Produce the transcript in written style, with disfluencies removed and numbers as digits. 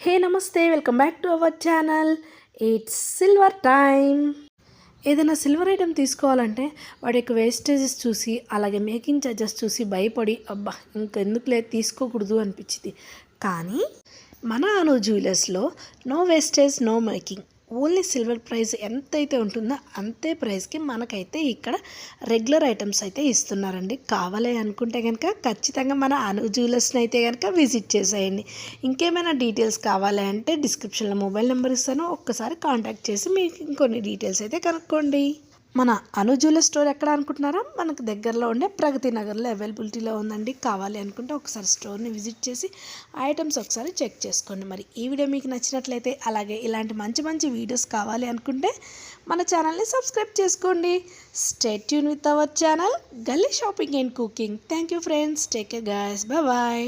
హే నమస్తే, welcome back to our channel. It's silver time. ఏదైనా silver item తీసుకోవాలంటే వాటి యొక్క వేస్టేజెస్ చూసి అలాగే మేకింగ్ ఛార్జెస్ చూసి భయపడి అబ్బా ఇంకెందుకులే తీసుకోకూడదు అనిపించింది. కానీ మన అను జ్యువెలర్స్లో no wastage no making, only silver price ఎంతైతే ఉంటుందో అంతే ప్రైస్కి మనకైతే ఇక్కడ రెగ్యులర్ ఐటమ్స్ అయితే ఇస్తున్నారండి. కావాలి అనుకుంటే కనుక ఖచ్చితంగా మన అను జ్యువెలర్స్ని అయితే కనుక విజిట్ చేసేయండి. ఇంకేమైనా డీటెయిల్స్ కావాలి అంటే డిస్క్రిప్షన్లో మొబైల్ నెంబర్ ఇస్తాను, ఒక్కసారి కాంటాక్ట్ చేసి మీకు ఇంకొన్ని డీటెయిల్స్ అయితే కనుక్కోండి. మన అను జ్యువెలర్ స్టోర్ ఎక్కడ అనుకుంటున్నారా? మనకు దగ్గరలో ఉండే ప్రగతి నగర్లో అవైలబిలిటీలో ఉందండి. కావాలి అనుకుంటే ఒకసారి స్టోర్ని విజిట్ చేసి ఐటమ్స్ ఒకసారి చెక్ చేసుకోండి. మరి ఈ వీడియో మీకు నచ్చినట్లయితే అలాగే ఇలాంటి మంచి మంచి వీడియోస్ కావాలి అనుకుంటే మన ఛానల్ని సబ్స్క్రైబ్ చేసుకోండి. Stay tune with our channel Galli shopping and cooking. Thank you friends, take care guys, bye.